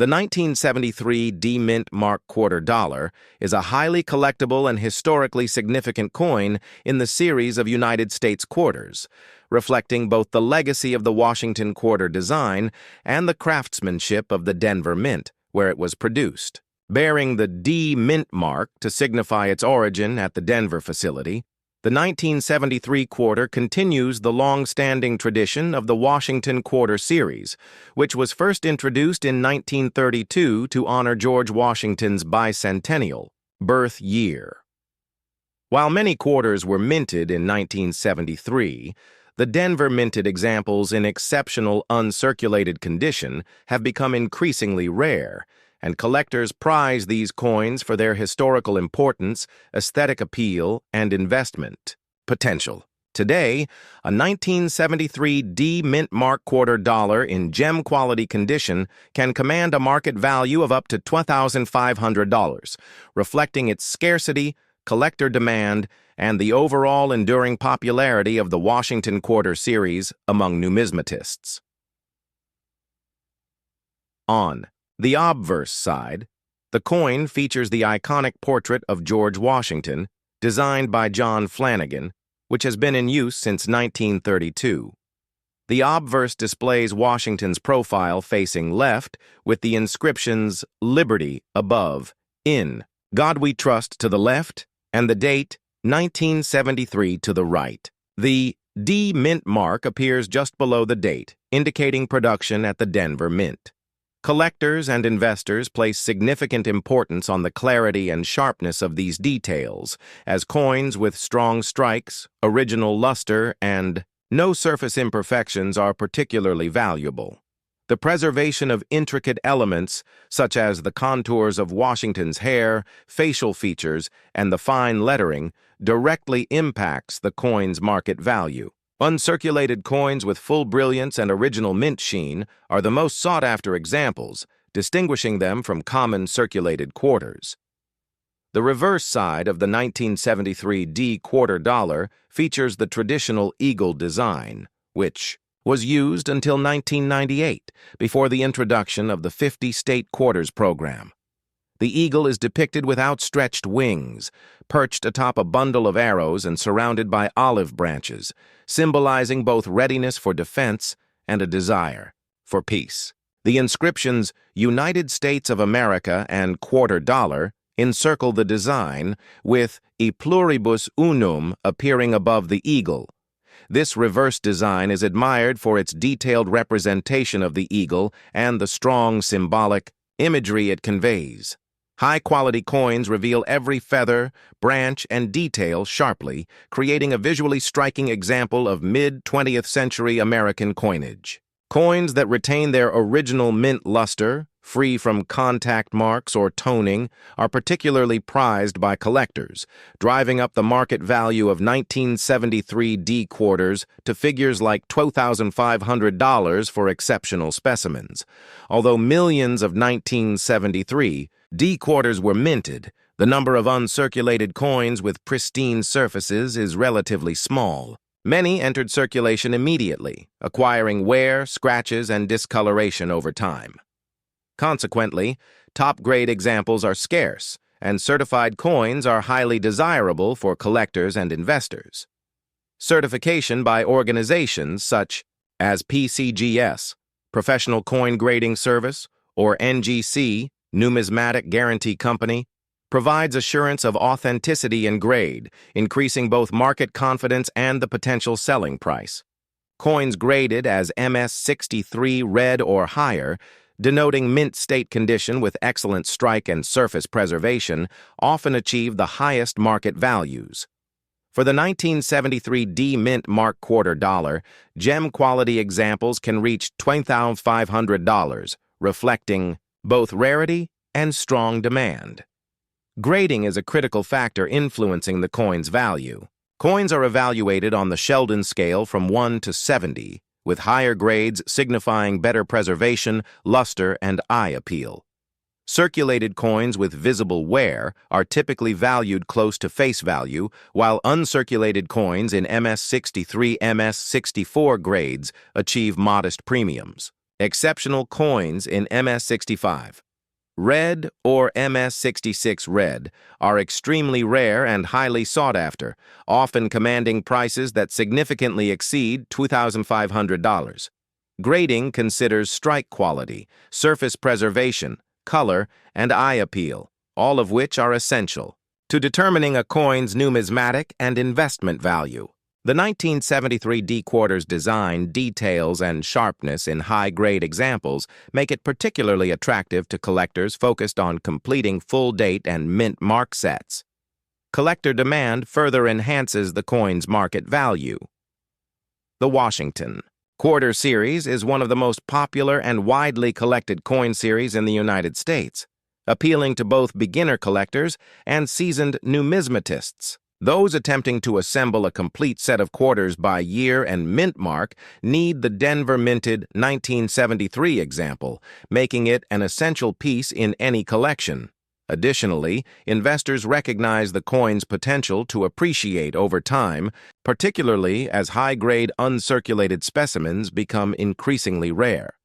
The 1973 D-Mint Mark Quarter Dollar is a highly collectible and historically significant coin in the series of United States quarters, reflecting both the legacy of the Washington quarter design and the craftsmanship of the Denver Mint, where it was produced. Bearing the D-Mint mark to signify its origin at the Denver facility, the 1973 quarter continues the long-standing tradition of the Washington Quarter Series, which was first introduced in 1932 to honor George Washington's bicentennial birth year. While many quarters were minted in 1973, the Denver minted examples in exceptional uncirculated condition have become increasingly rare, and collectors prize these coins for their historical importance, aesthetic appeal, and investment potential. Today, a 1973 D-Mint Mark Quarter Dollar in gem-quality condition can command a market value of up to $12,500, reflecting its scarcity, collector demand, and the overall enduring popularity of the Washington Quarter Series among numismatists. On the obverse side, the coin features the iconic portrait of George Washington, designed by John Flanagan, which has been in use since 1932. The obverse displays Washington's profile facing left, with the inscriptions "Liberty" above, "In God We Trust" to the left, and the date 1973 to the right. The D-Mint mark appears just below the date, indicating production at the Denver Mint. Collectors and investors place significant importance on the clarity and sharpness of these details, as coins with strong strikes, original luster, and no surface imperfections are particularly valuable. The preservation of intricate elements, such as the contours of Washington's hair, facial features, and the fine lettering, directly impacts the coin's market value. Uncirculated coins with full brilliance and original mint sheen are the most sought-after examples, distinguishing them from common circulated quarters. The reverse side of the 1973 D Quarter Dollar features the traditional eagle design, which was used until 1998, before the introduction of the 50-state quarters program. The eagle is depicted with outstretched wings, perched atop a bundle of arrows and surrounded by olive branches, symbolizing both readiness for defense and a desire for peace. The inscriptions "United States of America" and "Quarter Dollar" encircle the design, with "E pluribus unum" appearing above the eagle. This reverse design is admired for its detailed representation of the eagle and the strong symbolic imagery it conveys. High-quality coins reveal every feather, branch, and detail sharply, creating a visually striking example of mid-20th century American coinage. Coins that retain their original mint luster, free from contact marks or toning, are particularly prized by collectors, driving up the market value of 1973 D quarters to figures like $12,500 for exceptional specimens. Although millions of 1973 D quarters were minted, the number of uncirculated coins with pristine surfaces is relatively small. Many entered circulation immediately, acquiring wear, scratches, and discoloration over time. Consequently, top-grade examples are scarce, and certified coins are highly desirable for collectors and investors. Certification by organizations such as PCGS, Professional Coin Grading Service, or NGC, Numismatic Guarantee Company, provides assurance of authenticity and grade, increasing both market confidence and the potential selling price. Coins graded as MS63 red or higher, denoting mint state condition with excellent strike and surface preservation, often achieve the highest market values. For the 1973 D-Mint Mark Quarter Dollar, gem-quality examples can reach $12,500, reflecting both rarity and strong demand. Grading is a critical factor influencing the coin's value. Coins are evaluated on the Sheldon scale from 1 to 70, with higher grades signifying better preservation, luster, and eye appeal. Circulated coins with visible wear are typically valued close to face value, while uncirculated coins in MS63, MS64 grades achieve modest premiums. Exceptional coins in MS65. Red or MS66 red are extremely rare and highly sought after, often commanding prices that significantly exceed $2,500. Grading considers strike quality, surface preservation, color, and eye appeal, all of which are essential to determining a coin's numismatic and investment value. The 1973 D-quarter's design, details, and sharpness in high-grade examples make it particularly attractive to collectors focused on completing full-date and mint mark sets. Collector demand further enhances the coin's market value. The Washington Quarter Series is one of the most popular and widely collected coin series in the United States, appealing to both beginner collectors and seasoned numismatists. Those attempting to assemble a complete set of quarters by year and mint mark need the Denver-minted 1973 example, making it an essential piece in any collection. Additionally, investors recognize the coin's potential to appreciate over time, particularly as high-grade uncirculated specimens become increasingly rare.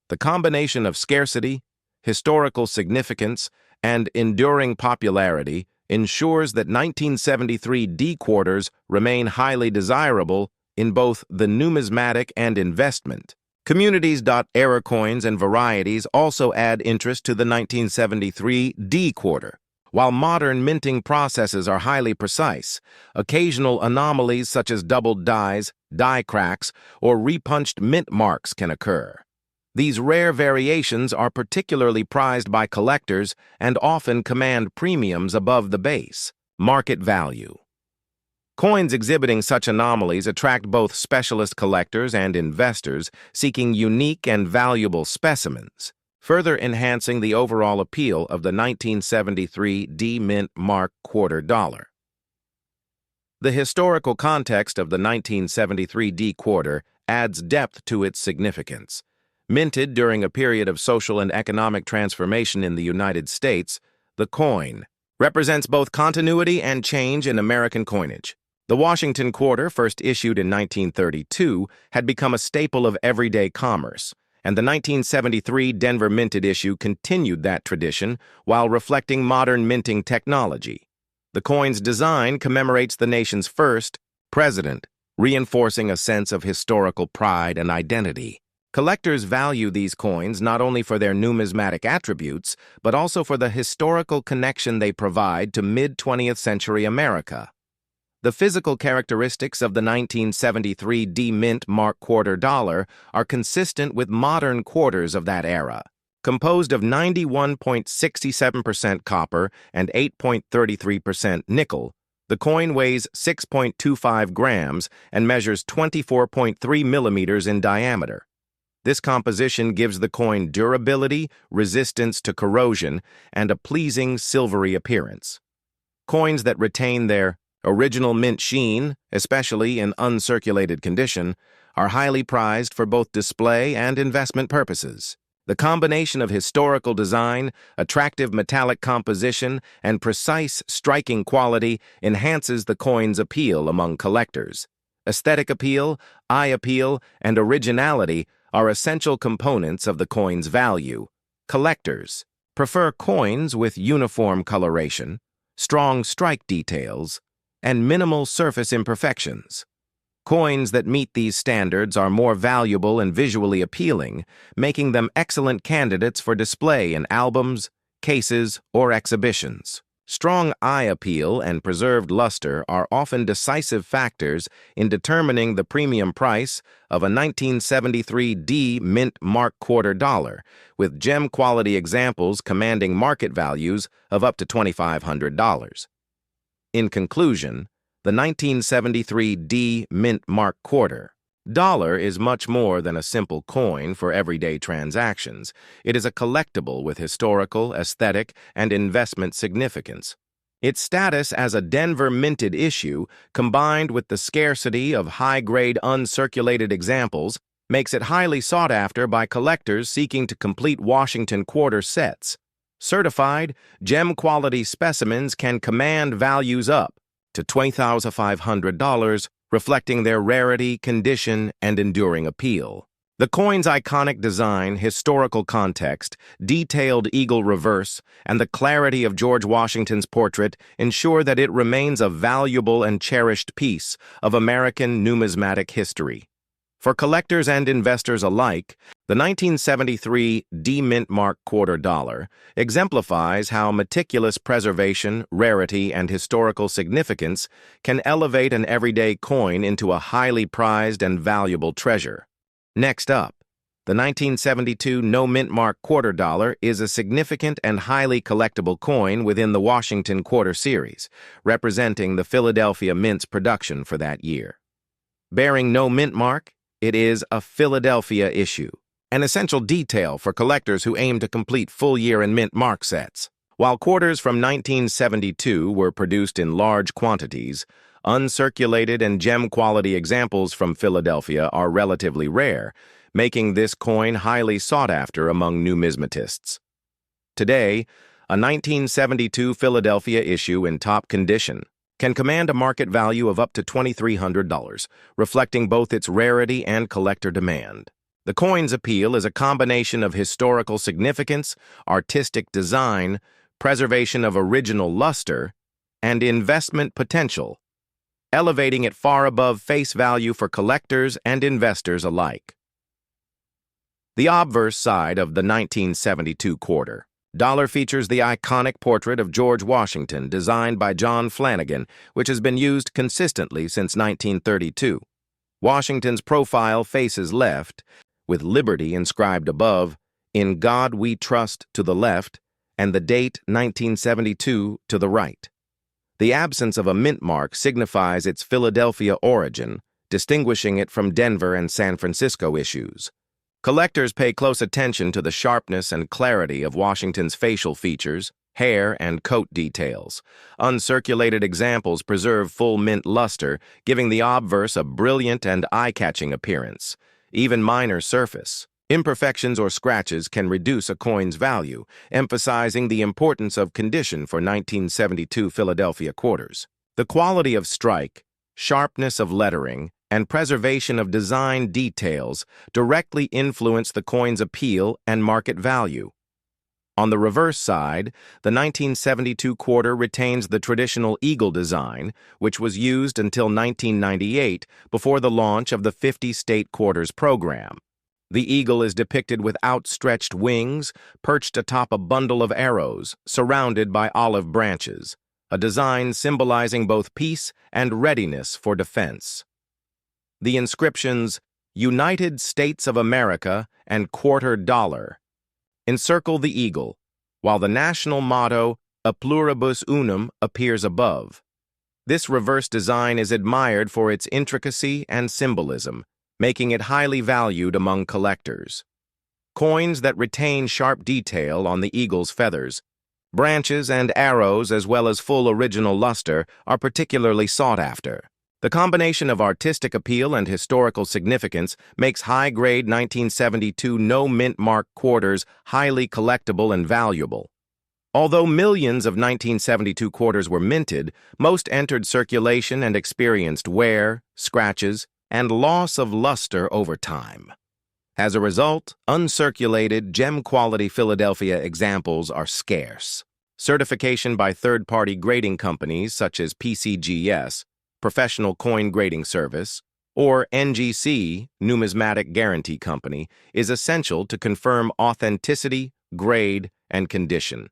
The combination of scarcity, historical significance, and enduring popularity ensures that 1973 D-quarters remain highly desirable in both the numismatic and investment. Communities.era coins and varieties also add interest to the 1973 D-quarter. While modern minting processes are highly precise, occasional anomalies such as doubled dies, die cracks, or repunched mint marks can occur. These rare variations are particularly prized by collectors and often command premiums above the base. Market value. Coins exhibiting such anomalies attract both specialist collectors and investors seeking unique and valuable specimens, further enhancing the overall appeal of the 1973 D-Mint Mark quarter dollar. The historical context of the 1973 D-quarter adds depth to its significance. Minted during a period of social and economic transformation in the United States, the coin represents both continuity and change in American coinage. The Washington quarter, first issued in 1932, had become a staple of everyday commerce, and the 1973 Denver minted issue continued that tradition while reflecting modern minting technology. The coin's design commemorates the nation's first president, reinforcing a sense of historical pride and identity. Collectors value these coins not only for their numismatic attributes, but also for the historical connection they provide to mid-20th century America. The physical characteristics of the 1973 D-Mint Mark quarter dollar are consistent with modern quarters of that era. Composed of 91.67% copper and 8.33% nickel, the coin weighs 6.25 grams and measures 24.3 millimeters in diameter. This composition gives the coin durability, resistance to corrosion, and a pleasing silvery appearance. Coins that retain their original mint sheen, especially in uncirculated condition, are highly prized for both display and investment purposes. The combination of historical design, attractive metallic composition, and precise striking quality enhances the coin's appeal among collectors. Aesthetic appeal, eye appeal, and originality are essential components of the coin's value. Collectors prefer coins with uniform coloration, strong strike details, and minimal surface imperfections. Coins that meet these standards are more valuable and visually appealing, making them excellent candidates for display in albums, cases, or exhibitions. Strong eye appeal and preserved luster are often decisive factors in determining the premium price of a 1973 D-Mint Mark quarter dollar, with gem-quality examples commanding market values of up to $2,500. In conclusion, the 1973 D-Mint Mark quarter dollar is much more than a simple coin for everyday transactions. It is a collectible with historical, aesthetic, and investment significance. Its status as a Denver minted issue, combined with the scarcity of high-grade uncirculated examples, makes it highly sought after by collectors seeking to complete Washington quarter sets. Certified, gem-quality specimens can command values up to $20,500, reflecting their rarity, condition, and enduring appeal. The coin's iconic design, historical context, detailed eagle reverse, and the clarity of George Washington's portrait ensure that it remains a valuable and cherished piece of American numismatic history. For collectors and investors alike, the 1973 D-Mint Mark quarter dollar exemplifies how meticulous preservation, rarity, and historical significance can elevate an everyday coin into a highly prized and valuable treasure. Next up, the 1972 No-Mint Mark quarter dollar is a significant and highly collectible coin within the Washington Quarter Series, representing the Philadelphia Mint's production for that year. Bearing no mint mark, it is a Philadelphia issue, an essential detail for collectors who aim to complete full-year and mint mark sets. While quarters from 1972 were produced in large quantities, uncirculated and gem-quality examples from Philadelphia are relatively rare, making this coin highly sought after among numismatists. Today, a 1972 Philadelphia issue in top condition can command a market value of up to $2,300, reflecting both its rarity and collector demand. The coin's appeal is a combination of historical significance, artistic design, preservation of original luster, and investment potential, elevating it far above face value for collectors and investors alike. The obverse side of the 1972 quarter dollar features the iconic portrait of George Washington designed by John Flanagan, which has been used consistently since 1932. Washington's profile faces left, with liberty inscribed above, "In God We Trust" to the left, and the date 1972 to the right. The absence of a mint mark signifies its Philadelphia origin, distinguishing it from Denver and San Francisco issues. Collectors pay close attention to the sharpness and clarity of Washington's facial features, hair, and coat details. Uncirculated examples preserve full mint luster, giving the obverse a brilliant and eye-catching appearance. Even minor surface imperfections or scratches can reduce a coin's value, emphasizing the importance of condition for 1972 Philadelphia quarters. The quality of strike, sharpness of lettering, and preservation of design details directly influence the coin's appeal and market value. On the reverse side, the 1972 quarter retains the traditional eagle design, which was used until 1998 before the launch of the 50-state quarters program. The eagle is depicted with outstretched wings, perched atop a bundle of arrows, surrounded by olive branches, a design symbolizing both peace and readiness for defense. The inscriptions "United States of America" and "Quarter Dollar" encircle the eagle, while the national motto "A Pluribus Unum" appears above. This reverse design is admired for its intricacy and symbolism, making it highly valued among collectors. Coins that retain sharp detail on the eagle's feathers, branches, and arrows, as well as full original luster, are particularly sought after. The combination of artistic appeal and historical significance makes high-grade 1972 no-mint mark quarters highly collectible and valuable. Although millions of 1972 quarters were minted, most entered circulation and experienced wear, scratches, and loss of luster over time. As a result, uncirculated, gem-quality Philadelphia examples are scarce. Certification by third-party grading companies such as PCGS, Professional Coin Grading Service, or NGC, Numismatic Guarantee Company, is essential to confirm authenticity, grade, and condition.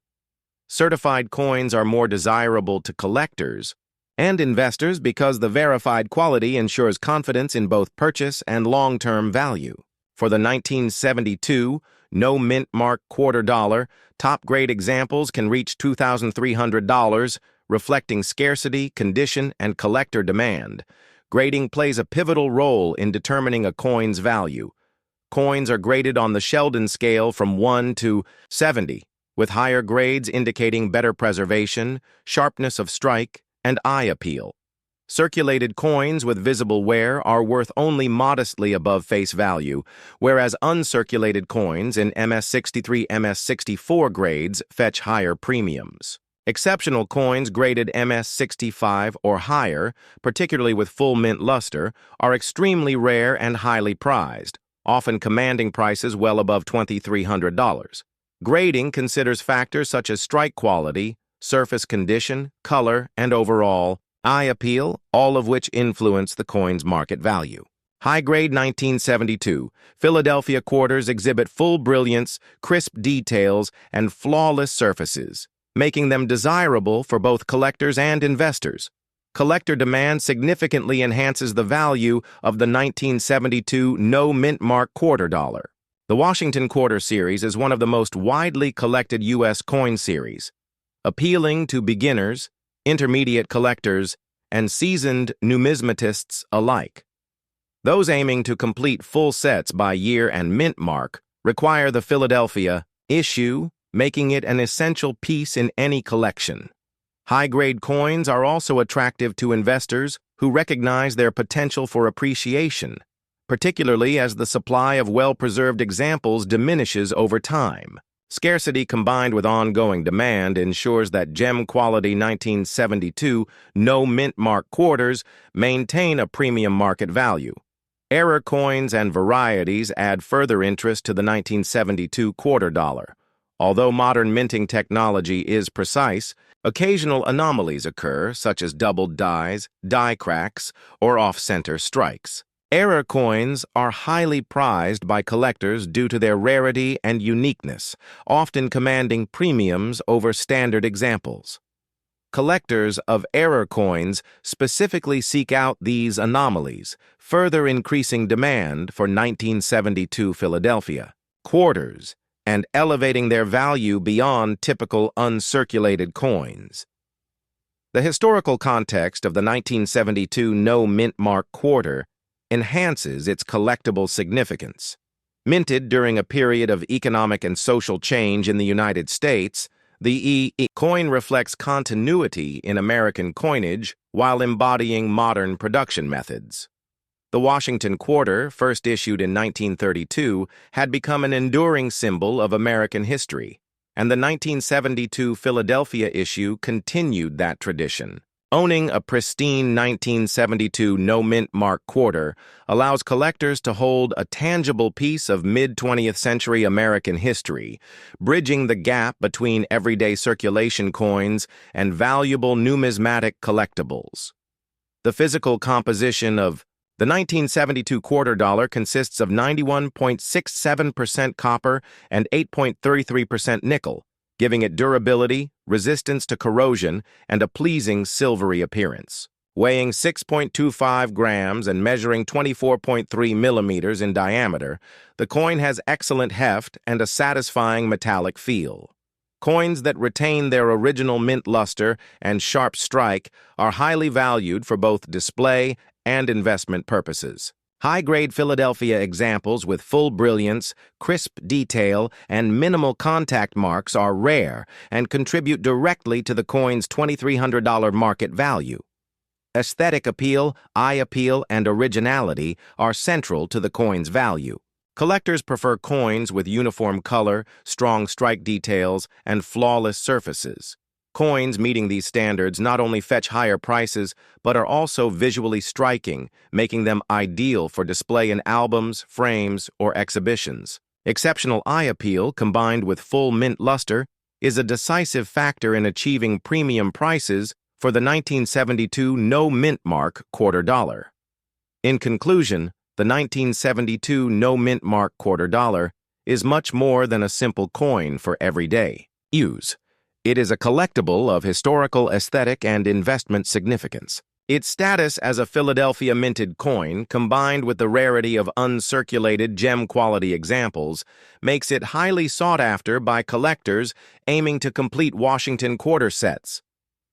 Certified coins are more desirable to collectors and investors because the verified quality ensures confidence in both purchase and long-term value. For the 1972 no-mint mark quarter dollar, top-grade examples can reach $2,300, reflecting scarcity, condition, and collector demand. Grading plays a pivotal role in determining a coin's value. Coins are graded on the Sheldon scale from 1 to 70, with higher grades indicating better preservation, sharpness of strike, and eye appeal. Circulated coins with visible wear are worth only modestly above face value, whereas uncirculated coins in MS63, MS64 grades fetch higher premiums. Exceptional coins graded MS65 or higher, particularly with full mint luster, are extremely rare and highly prized, often commanding prices well above $2,300. Grading considers factors such as strike quality, surface condition, color, and overall eye appeal, all of which influence the coin's market value. High-grade 1972, Philadelphia quarters exhibit full brilliance, crisp details, and flawless surfaces, making them desirable for both collectors and investors. Collector demand significantly enhances the value of the 1972 no mint mark quarter dollar. The Washington Quarter Series is one of the most widely collected U.S. coin series, appealing to beginners, intermediate collectors, and seasoned numismatists alike. Those aiming to complete full sets by year and mint mark require the Philadelphia issue, making it an essential piece in any collection. High-grade coins are also attractive to investors who recognize their potential for appreciation, particularly as the supply of well-preserved examples diminishes over time. Scarcity combined with ongoing demand ensures that gem-quality 1972 no mint mark quarters maintain a premium market value. Error coins and varieties add further interest to the 1972 quarter dollar. Although modern minting technology is precise, occasional anomalies occur, such as doubled dies, die cracks, or off-center strikes. Error coins are highly prized by collectors due to their rarity and uniqueness, often commanding premiums over standard examples. Collectors of error coins specifically seek out these anomalies, further increasing demand for 1972 Philadelphia quarters and elevating their value beyond typical uncirculated coins. The historical context of the 1972 no mint mark quarter enhances its collectible significance. Minted during a period of economic and social change in the United States, the coin reflects continuity in American coinage while embodying modern production methods. The Washington Quarter, first issued in 1932, had become an enduring symbol of American history, and the 1972 Philadelphia issue continued that tradition. Owning a pristine 1972 no mint mark quarter allows collectors to hold a tangible piece of mid-20th century American history, bridging the gap between everyday circulation coins and valuable numismatic collectibles. The physical composition of the 1972 quarter dollar consists of 91.67% copper and 8.33% nickel, giving it durability, resistance to corrosion, and a pleasing silvery appearance. Weighing 6.25 grams and measuring 24.3 millimeters in diameter, the coin has excellent heft and a satisfying metallic feel. Coins that retain their original mint luster and sharp strike are highly valued for both display and investment purposes. High-grade Philadelphia examples with full brilliance, crisp detail, and minimal contact marks are rare and contribute directly to the coin's $2,300 market value. Aesthetic appeal, eye appeal, and originality are central to the coin's value. Collectors prefer coins with uniform color, strong strike details, and flawless surfaces. Coins meeting these standards not only fetch higher prices, but are also visually striking, making them ideal for display in albums, frames, or exhibitions. Exceptional eye appeal, combined with full mint luster, is a decisive factor in achieving premium prices for the 1972 no mint mark quarter dollar. In conclusion, the 1972 no mint mark quarter dollar is much more than a simple coin for everyday use. It is a collectible of historical, aesthetic, and investment significance. Its status as a Philadelphia minted coin, combined with the rarity of uncirculated gem-quality examples, makes it highly sought after by collectors aiming to complete Washington quarter sets.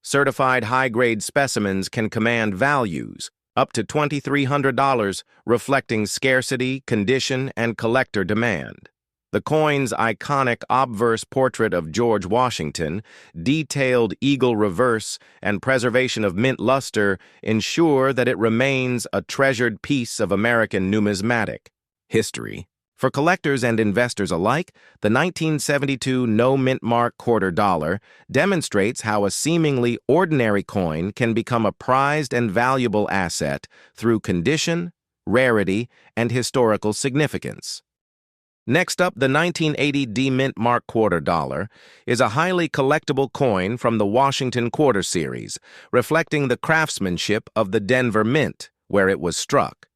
Certified high-grade specimens can command values up to $2,300, reflecting scarcity, condition, and collector demand. The coin's iconic obverse portrait of George Washington, detailed eagle reverse, and preservation of mint luster ensure that it remains a treasured piece of American numismatic history. For collectors and investors alike, the 1972 no mint mark quarter dollar demonstrates how a seemingly ordinary coin can become a prized and valuable asset through condition, rarity, and historical significance. Next up, the 1980 D Mint Mark Quarter Dollar is a highly collectible coin from the Washington Quarter Series, reflecting the craftsmanship of the Denver Mint, where it was struck.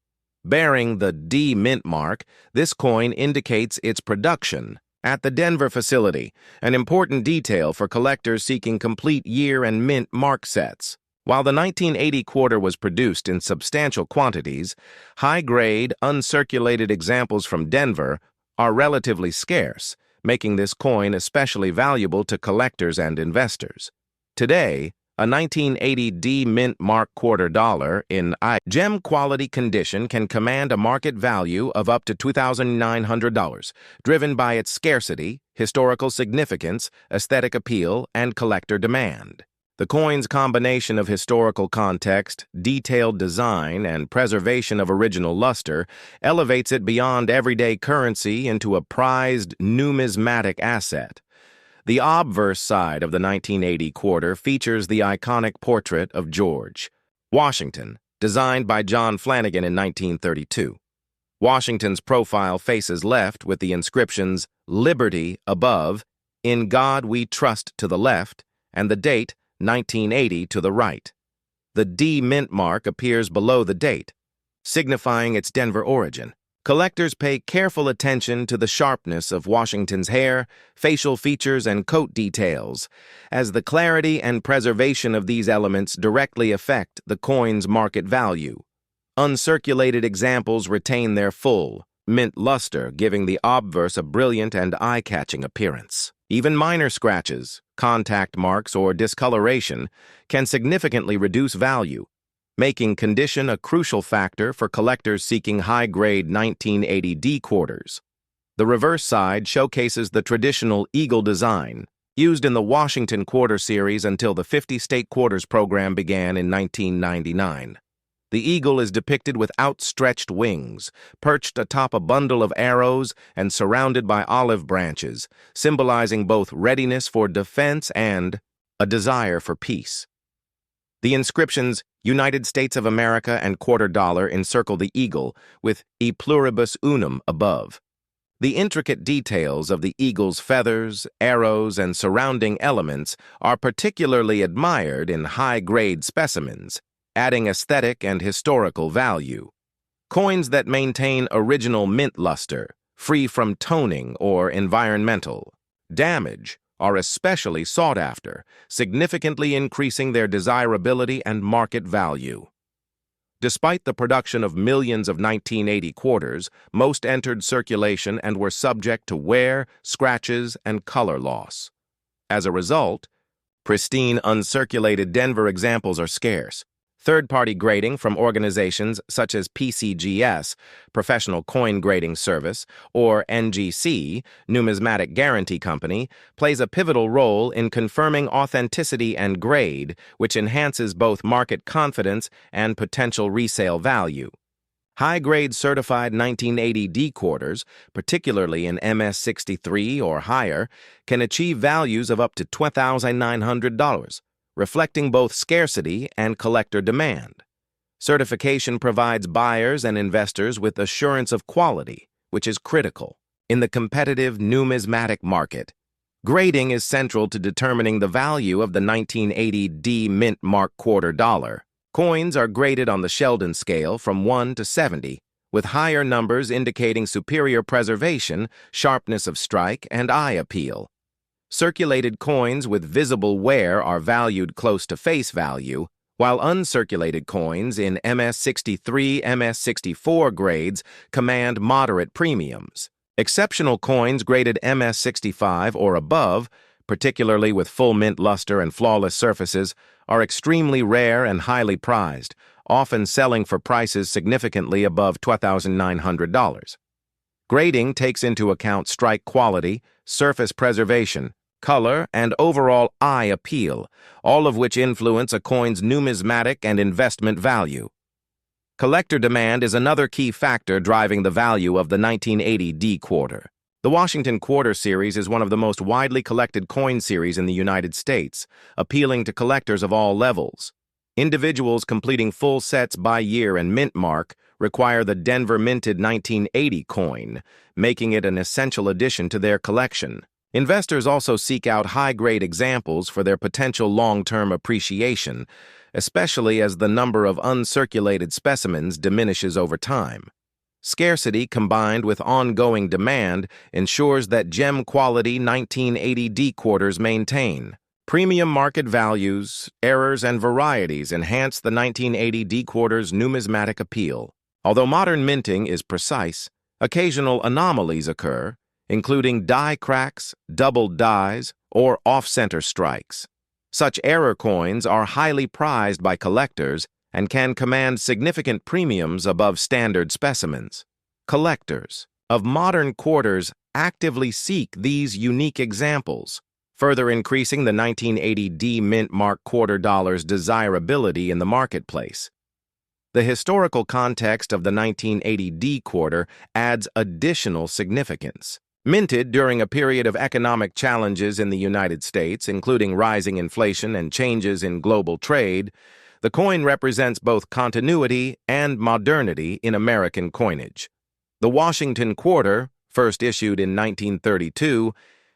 Bearing the D Mint mark, this coin indicates its production at the Denver facility, an important detail for collectors seeking complete year and mint mark sets. While the 1980 quarter was produced in substantial quantities, high-grade, uncirculated examples from Denver are relatively scarce, making this coin especially valuable to collectors and investors. Today, a 1980 D Mint Mark Quarter Dollar in gem quality condition can command a market value of up to $2,900, driven by its scarcity, historical significance, aesthetic appeal, and collector demand. The coin's combination of historical context, detailed design, and preservation of original luster elevates it beyond everyday currency into a prized numismatic asset. The obverse side of the 1980 quarter features the iconic portrait of George Washington, designed by John Flanagan in 1932. Washington's profile faces left with the inscriptions "Liberty" above, "In God We Trust" to the left, and the date 1980 to the right. The D Mint mark appears below the date, signifying its Denver origin. Collectors pay careful attention to the sharpness of Washington's hair, facial features, and coat details, as the clarity and preservation of these elements directly affect the coin's market value. Uncirculated examples retain their full, mint luster, giving the obverse a brilliant and eye-catching appearance. Even minor scratches, contact marks, or discoloration can significantly reduce value, making condition a crucial factor for collectors seeking high-grade 1980 D quarters. The reverse side showcases the traditional eagle design, used in the Washington Quarter Series until the 50-state quarters program began in 1999. The eagle is depicted with outstretched wings, perched atop a bundle of arrows and surrounded by olive branches, symbolizing both readiness for defense and a desire for peace. The inscriptions "United States of America" and "Quarter Dollar" encircle the eagle, with "E pluribus unum" above. The intricate details of the eagle's feathers, arrows, and surrounding elements are particularly admired in high-grade specimens, adding aesthetic and historical value. Coins that maintain original mint luster, free from toning or environmental damage, are especially sought after, significantly increasing their desirability and market value. Despite the production of millions of 1980 quarters, most entered circulation and were subject to wear, scratches, and color loss. As a result, pristine uncirculated Denver examples are scarce. Third-party grading from organizations such as PCGS, Professional Coin Grading Service, or NGC, Numismatic Guarantee Company, plays a pivotal role in confirming authenticity and grade, which enhances both market confidence and potential resale value. High-grade certified 1980 D quarters, particularly in MS63 or higher, can achieve values of up to $2,900. Reflecting both scarcity and collector demand. Certification provides buyers and investors with assurance of quality, which is critical in the competitive numismatic market. Grading is central to determining the value of the 1980 D Mint Mark Quarter Dollar. Coins are graded on the Sheldon scale from 1 to 70, with higher numbers indicating superior preservation, sharpness of strike, and eye appeal. Circulated coins with visible wear are valued close to face value, while uncirculated coins in MS63, MS64 grades command moderate premiums. Exceptional coins graded MS65 or above, particularly with full mint luster and flawless surfaces, are extremely rare and highly prized, often selling for prices significantly above $2,900. Grading takes into account strike quality, surface preservation, color, and overall eye appeal, all of which influence a coin's numismatic and investment value. Collector demand is another key factor driving the value of the 1980 D quarter. The Washington Quarter Series is one of the most widely collected coin series in the United States, appealing to collectors of all levels. Individuals completing full sets by year and mint mark require the Denver-minted 1980 coin, making it an essential addition to their collection. Investors also seek out high-grade examples for their potential long-term appreciation, especially as the number of uncirculated specimens diminishes over time. Scarcity combined with ongoing demand ensures that gem-quality 1980 D quarters maintain. Premium market values, errors, and varieties enhance the 1980 D quarter's numismatic appeal. Although modern minting is precise, occasional anomalies occur, including die cracks, doubled dies, or off-center strikes. Such error coins are highly prized by collectors and can command significant premiums above standard specimens. Collectors of modern quarters actively seek these unique examples, further increasing the 1980 D mint mark quarter dollar's desirability in the marketplace. The historical context of the 1980 D quarter adds additional significance. Minted during a period of economic challenges in the United States, including rising inflation and changes in global trade, the coin represents both continuity and modernity in American coinage. The Washington quarter, first issued in 1932,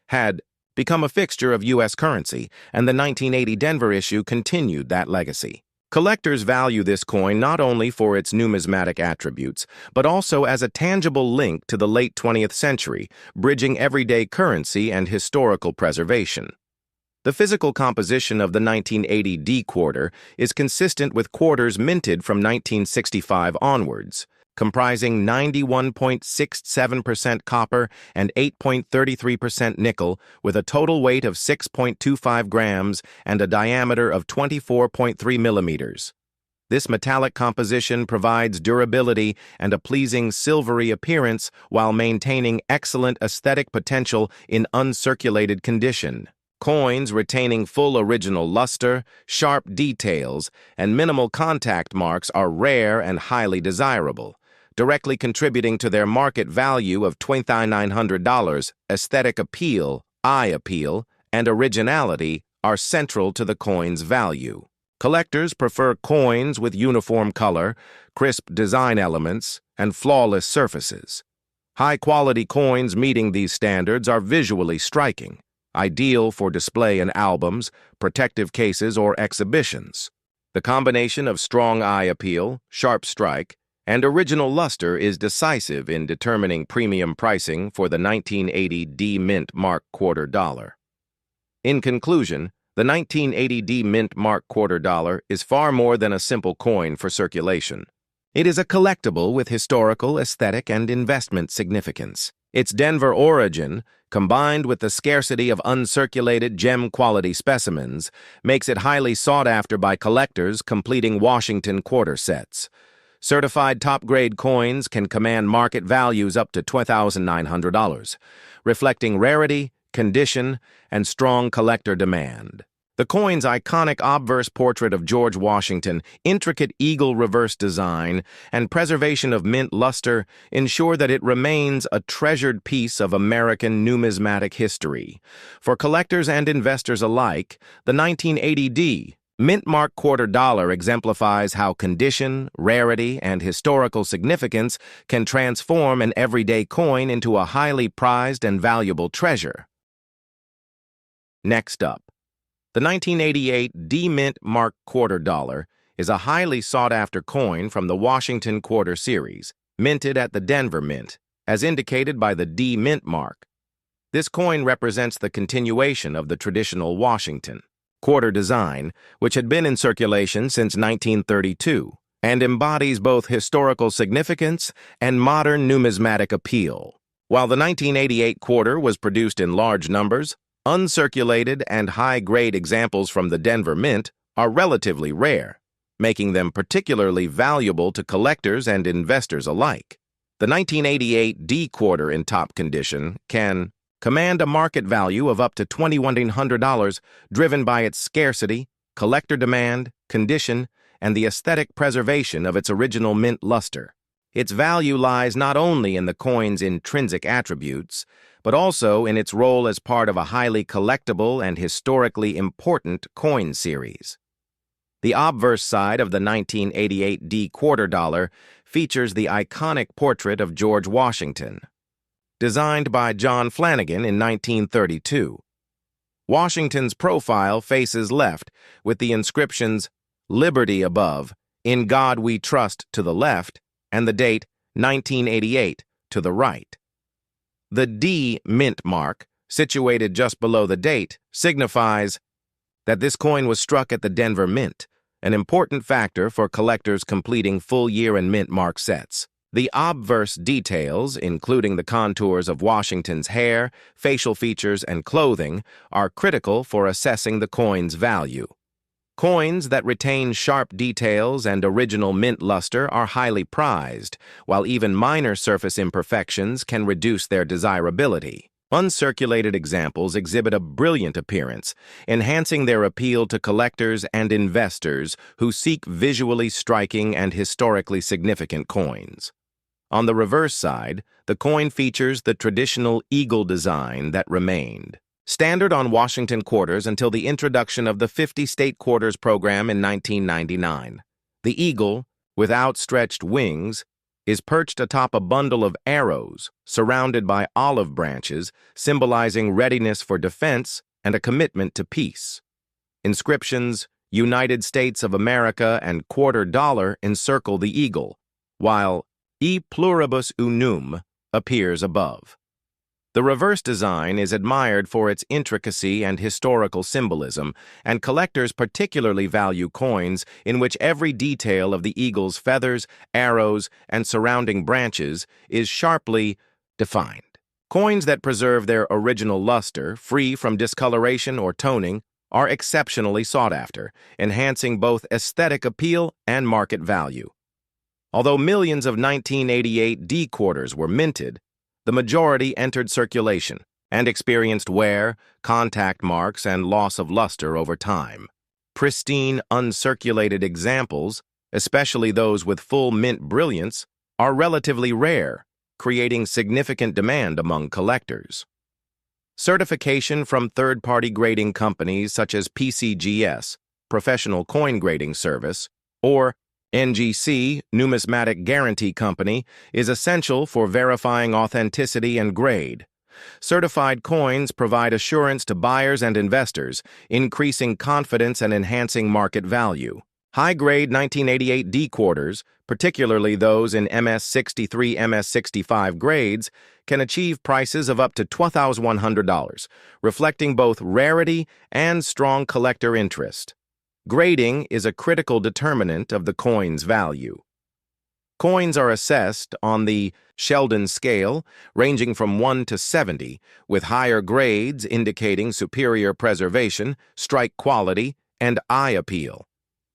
had become a fixture of U.S. currency, and the 1980 Denver issue continued that legacy. Collectors value this coin not only for its numismatic attributes, but also as a tangible link to the late 20th century, bridging everyday currency and historical preservation. The physical composition of the 1980 D quarter is consistent with quarters minted from 1965 onwards, comprising 91.67% copper and 8.33% nickel, with a total weight of 6.25 grams and a diameter of 24.3 millimeters. This metallic composition provides durability and a pleasing silvery appearance while maintaining excellent aesthetic potential in uncirculated condition. Coins retaining full original luster, sharp details, and minimal contact marks are rare and highly desirable, directly contributing to their market value of $2,900. Aesthetic appeal, eye appeal, and originality are central to the coin's value. Collectors prefer coins with uniform color, crisp design elements, and flawless surfaces. High-quality coins meeting these standards are visually striking, ideal for display in albums, protective cases, or exhibitions. The combination of strong eye appeal, sharp strike, and original luster is decisive in determining premium pricing for the 1980 D mint mark quarter dollar. In conclusion, the 1980 D mint mark quarter dollar is far more than a simple coin for circulation. It is a collectible with historical, aesthetic, and investment significance. Its Denver origin, combined with the scarcity of uncirculated gem-quality specimens, makes it highly sought after by collectors completing Washington quarter sets. Certified top-grade coins can command market values up to $2,900, reflecting rarity, condition, and strong collector demand. The coin's iconic obverse portrait of George Washington, intricate eagle reverse design, and preservation of mint luster ensure that it remains a treasured piece of American numismatic history. For collectors and investors alike, the 1980 D mint mark quarter dollar exemplifies how condition, rarity, and historical significance can transform an everyday coin into a highly prized and valuable treasure. Next up, the 1988 D mint mark quarter dollar is a highly sought-after coin from the Washington quarter series, minted at the Denver Mint, as indicated by the D mint mark. This coin represents the continuation of the traditional Washington quarter design, which had been in circulation since 1932, and embodies both historical significance and modern numismatic appeal. While the 1988 quarter was produced in large numbers, uncirculated and high-grade examples from the Denver Mint are relatively rare, making them particularly valuable to collectors and investors alike. The 1988 D quarter in top condition can command a market value of up to $2,100, driven by its scarcity, collector demand, condition, and the aesthetic preservation of its original mint luster. Its value lies not only in the coin's intrinsic attributes, but also in its role as part of a highly collectible and historically important coin series. The obverse side of the 1988 D quarter dollar features the iconic portrait of George Washington. Designed by John Flanagan in 1932. Washington's profile faces left, with the inscriptions "Liberty" above, "In God We Trust" to the left, and the date 1988 to the right. The D mint mark, situated just below the date, signifies that this coin was struck at the Denver Mint, an important factor for collectors completing full-year and mint mark sets. The obverse details, including the contours of Washington's hair, facial features, and clothing, are critical for assessing the coin's value. Coins that retain sharp details and original mint luster are highly prized, while even minor surface imperfections can reduce their desirability. Uncirculated examples exhibit a brilliant appearance, enhancing their appeal to collectors and investors who seek visually striking and historically significant coins. On the reverse side, the coin features the traditional eagle design that remained. Standard on Washington quarters until the introduction of the 50-state quarters program in 1999. The eagle, with outstretched wings, is perched atop a bundle of arrows surrounded by olive branches, symbolizing readiness for defense and a commitment to peace. Inscriptions, "United States of America" and "Quarter Dollar" encircle the eagle, while "E pluribus unum" appears above. The reverse design is admired for its intricacy and historical symbolism, and collectors particularly value coins in which every detail of the eagle's feathers, arrows, and surrounding branches is sharply defined. Coins that preserve their original luster, free from discoloration or toning, are exceptionally sought after, enhancing both aesthetic appeal and market value. Although millions of 1988 D quarters were minted, the majority entered circulation and experienced wear, contact marks, and loss of luster over time. Pristine, uncirculated examples, especially those with full mint brilliance, are relatively rare, creating significant demand among collectors. Certification from third-party grading companies such as PCGS, Professional Coin Grading Service, or NGC, Numismatic Guarantee Company, is essential for verifying authenticity and grade. Certified coins provide assurance to buyers and investors, increasing confidence and enhancing market value. High-grade 1988 D quarters, particularly those in MS63, MS65 grades, can achieve prices of up to $2,100, reflecting both rarity and strong collector interest. Grading is a critical determinant of the coin's value. Coins are assessed on the Sheldon scale, ranging from 1 to 70, with higher grades indicating superior preservation, strike quality, and eye appeal.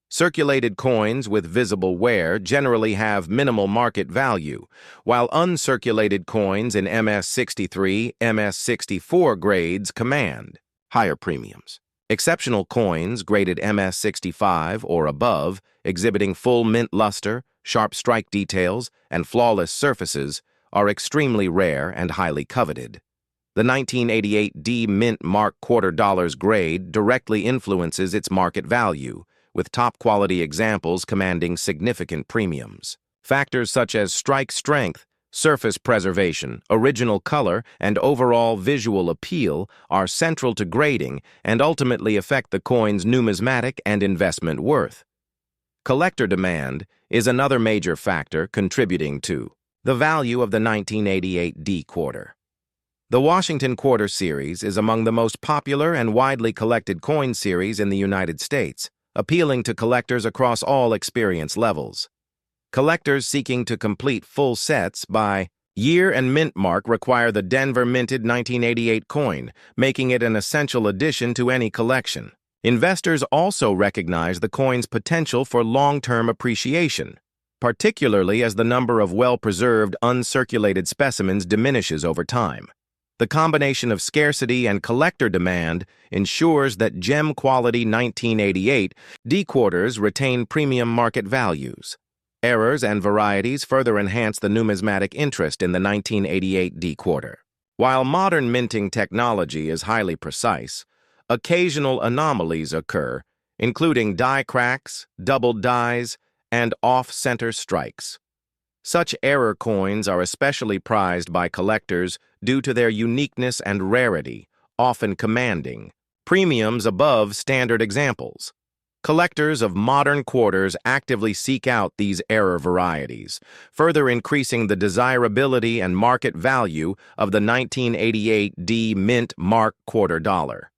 Circulated coins with visible wear generally have minimal market value, while uncirculated coins in MS63, MS64 grades command higher premiums. Exceptional coins graded MS65 or above, exhibiting full mint luster, sharp strike details, and flawless surfaces, are extremely rare and highly coveted. The 1988 D Mint Mark Quarter Dollars grade directly influences its market value, with top-quality examples commanding significant premiums. Factors such as strike strength, surface preservation, original color, and overall visual appeal are central to grading and ultimately affect the coin's numismatic and investment worth. Collector demand is another major factor contributing to the value of the 1988 D quarter. The Washington Quarter Series is among the most popular and widely collected coin series in the United States, appealing to collectors across all experience levels. Collectors seeking to complete full sets by year and mint mark require the Denver minted 1988 coin, making it an essential addition to any collection. Investors also recognize the coin's potential for long-term appreciation, particularly as the number of well-preserved, uncirculated specimens diminishes over time. The combination of scarcity and collector demand ensures that gem-quality 1988 D quarters retain premium market values. Errors and varieties further enhance the numismatic interest in the 1988 D quarter. While modern minting technology is highly precise, occasional anomalies occur, including die cracks, doubled dies, and off-center strikes. Such error coins are especially prized by collectors due to their uniqueness and rarity, often commanding premiums above standard examples. Collectors of modern quarters actively seek out these error varieties, further increasing the desirability and market value of the 1988 D Mint Mark quarter dollar.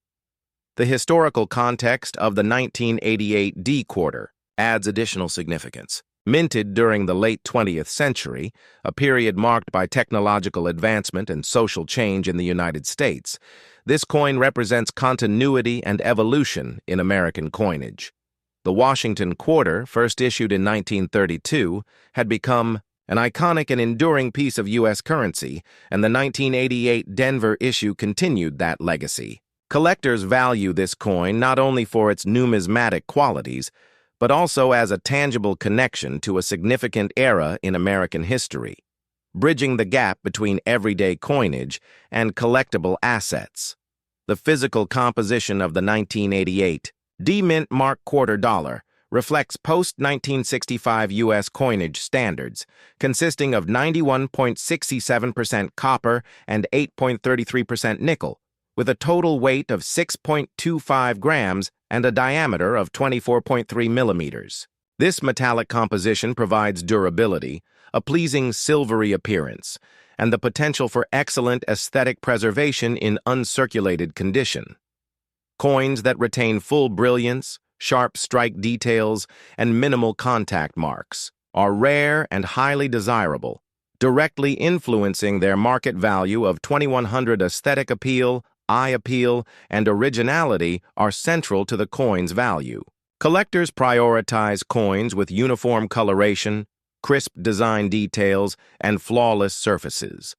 The historical context of the 1988 D quarter adds additional significance. Minted during the late 20th century, a period marked by technological advancement and social change in the United States, this coin represents continuity and evolution in American coinage. The Washington quarter, first issued in 1932, had become an iconic and enduring piece of U.S. currency, and the 1988 Denver issue continued that legacy. Collectors value this coin not only for its numismatic qualities, but also as a tangible connection to a significant era in American history, bridging the gap between everyday coinage and collectible assets. The physical composition of the 1988 D Mint Mark quarter dollar reflects post-1965 U.S. coinage standards, consisting of 91.67% copper and 8.33% nickel, with a total weight of 6.25 grams and a diameter of 24.3 millimeters. This metallic composition provides durability, a pleasing silvery appearance, and the potential for excellent aesthetic preservation in uncirculated condition. Coins that retain full brilliance, sharp strike details, and minimal contact marks are rare and highly desirable, directly influencing their market value of $2,100. Aesthetic appeal, eye appeal, and originality are central to the coin's value. Collectors prioritize coins with uniform coloration, crisp design details, and flawless surfaces.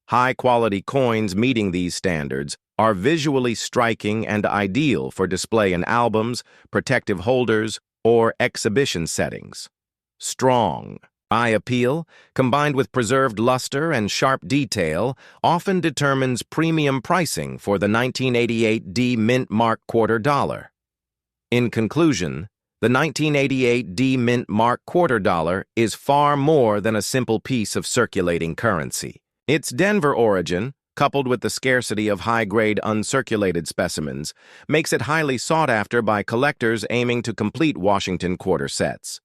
High-quality coins meeting these standards are visually striking and ideal for display in albums, protective holders, or exhibition settings. Strong eye appeal, combined with preserved luster and sharp detail, often determines premium pricing for the 1988 D Mint Mark quarter dollar. In conclusion, the 1988 D Mint Mark quarter dollar is far more than a simple piece of circulating currency. Its Denver origin, coupled with the scarcity of high-grade uncirculated specimens, makes it highly sought after by collectors aiming to complete Washington quarter sets.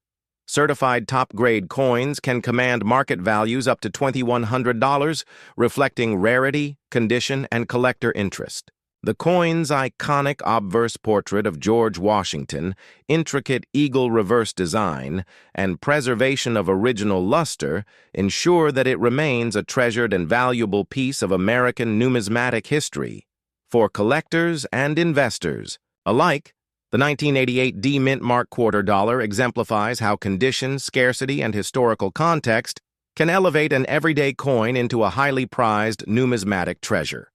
Certified top-grade coins can command market values up to $2,100, reflecting rarity, condition, and collector interest. The coin's iconic obverse portrait of George Washington, intricate eagle reverse design, and preservation of original luster ensure that it remains a treasured and valuable piece of American numismatic history. For collectors and investors alike, the 1988 D Mint Mark quarter dollar exemplifies how condition, scarcity, and historical context can elevate an everyday coin into a highly prized numismatic treasure.